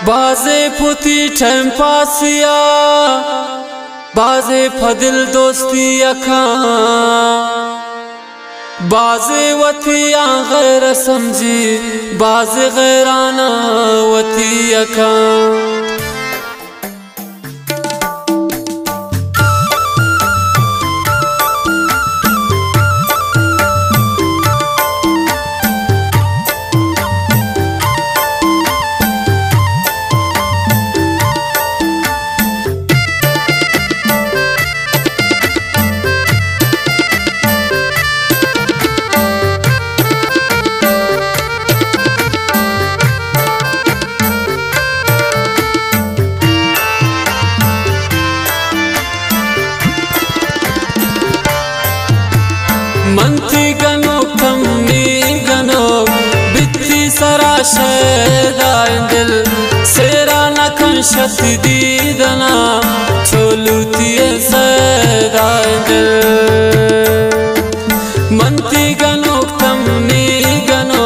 बाजे पुती ठम पासिया बाजे फदिल दोस्ती अखा बाजे वतिया गैर समझी बाजे गैराना वती अखा मंथी गनो कमी गनो बित्ती सराशेदा दिल सेरा नखन शति दीदना छोलुतिए सदा दिल मंथी गनो कमी गनो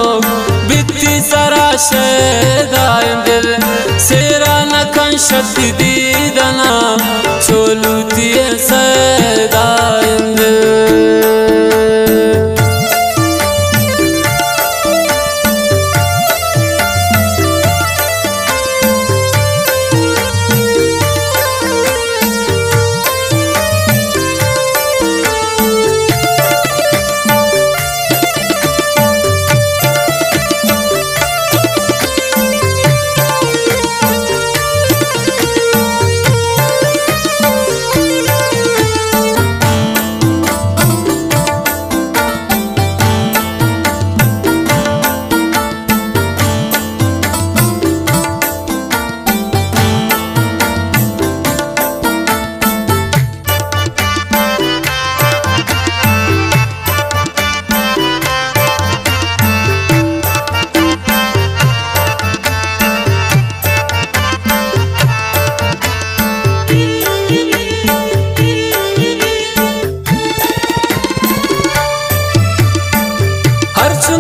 बित्ती सराशेदा दिल सेरा नखन शति दीदना छोलुतिए सदा दिल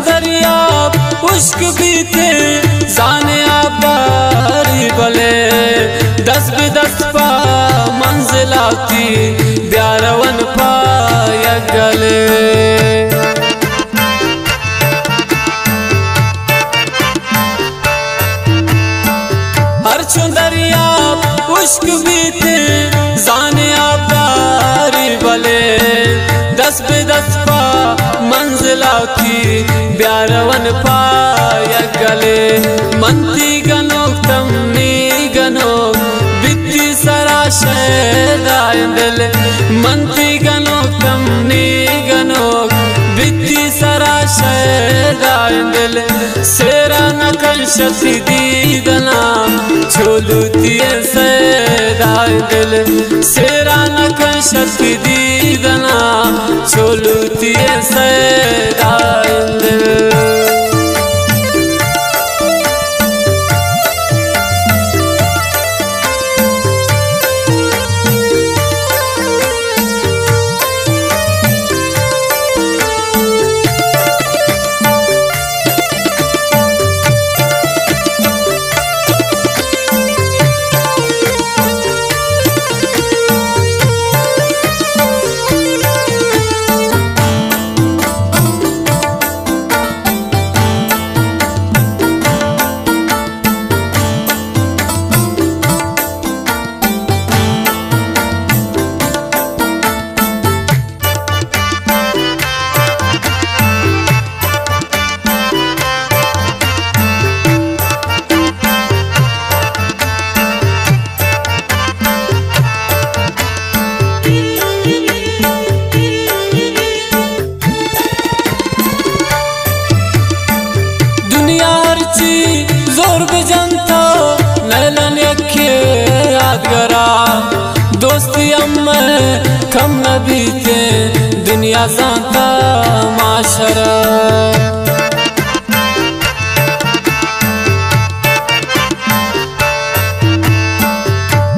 दरिया उश्क बीते जाने आबारी बले दस बिदस पा मंजिल आती ब्यारवन पाया गले हर दरिया उश्क बीते जाने आबारी बले दस बिदस पा मंजिल आती ब्यारवन पाया गले मंती गनो तमनी गनो बित्ती सराशेदा दिल मंती गनो तमनी गनो बित्ती सराशेदा दिल सेरा नकल शति दीदना छोलुतिए सदा दिल सेरा नकल शति दीदना छोलुतिए सदा दिल जोर बेजंता नैलन यखे यादगरा दोस्ती अम्मे कम न बीते दुनिया सांता माशरा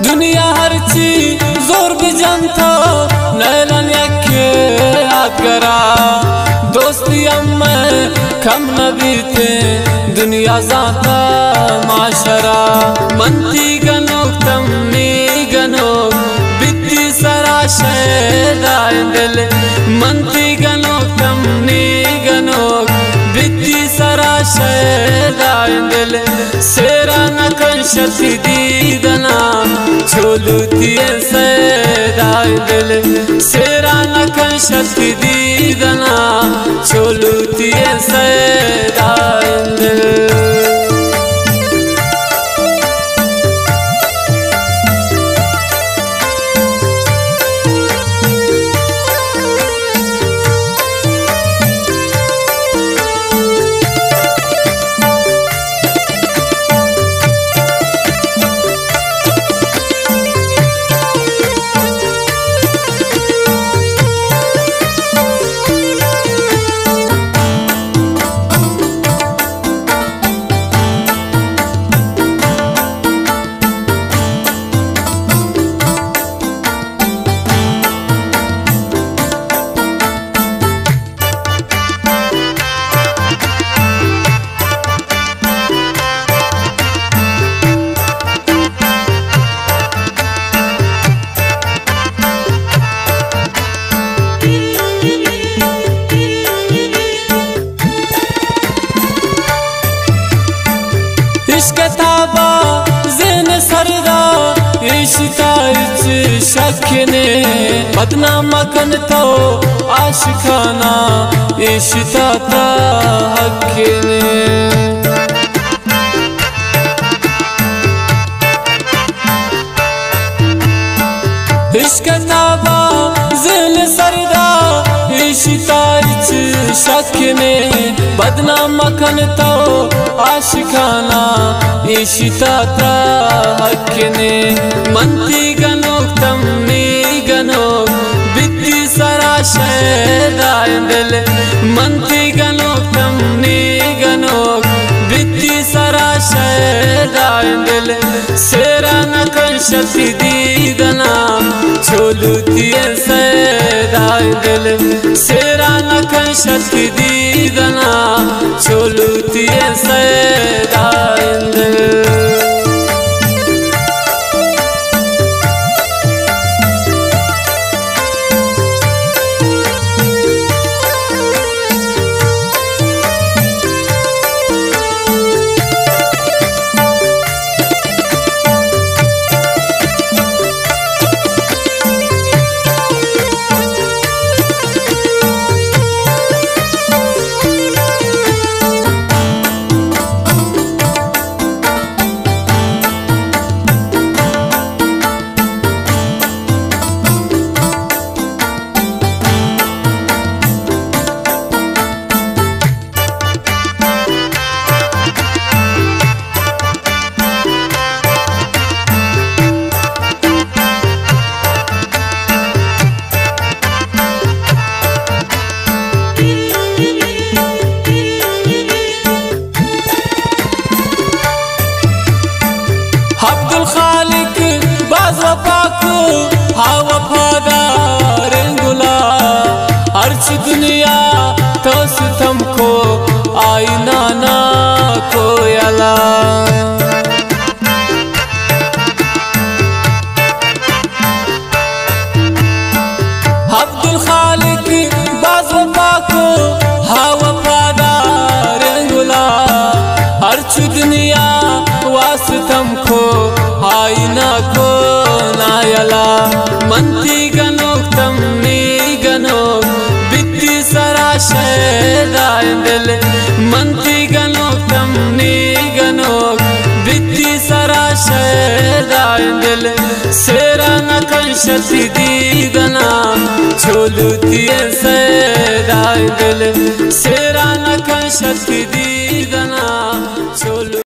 दुनिया हर चीज जोर बेजंता नैलन यखे यादगरा दोस्ती अम्मे कम नबीते दुनिया जाता माशरा मंती गनोक तमनी गनोक बित्ती सरा शैदाइंदल मंती गनोक तमनी गनोक बित्ती सरा शैदाइंदल सेरा नकन शति दीदना छोलुतिए सैदाइंदल सेरा नकन शति दीदना छोलुतिए सैदाइंदल इश्क़ताबा ज़ेन सरदा इश्क़ा इच शक्ने बदनाम कन तो आशिकाना इश्क़ा ता हक्ने इश्क़ताबा ज़ेन सरदा इश्क़ा इच शक्ने बदनाम कन तो आशिकाना इश्क़ा ता हक्ने मंती गनोक तमनी गनोक बित्ती सरा शैदाइंदल मंती गनोक तमनी गनोक बित्ती सरा शैदाइंदल सेरा नकन शति दीदना छोलुतिए सैदाइंदल सेरा नकन शति दीदना छोलुतिए सैदाइंदल अब्दुल खालिक बाज़ वफ़ाक हा वफ़ादार गुला अर्श दुनिया तो सितम को आईना ना कोयला अब्दुल खालिक बाज़ वफ़ाक हा वफ़ादार गुला अर्श दुनिया वास्तम को आईना को नायला मंती गनोक तमनी गनोक बित्ती सरा शैदाइंदल मंती गनोक तमनी गनोक बित्ती सरा शैदाइंदल सेरा नकन शति दीदना छोलुतिए सैदाइंदल सेरा नकन शति दीदना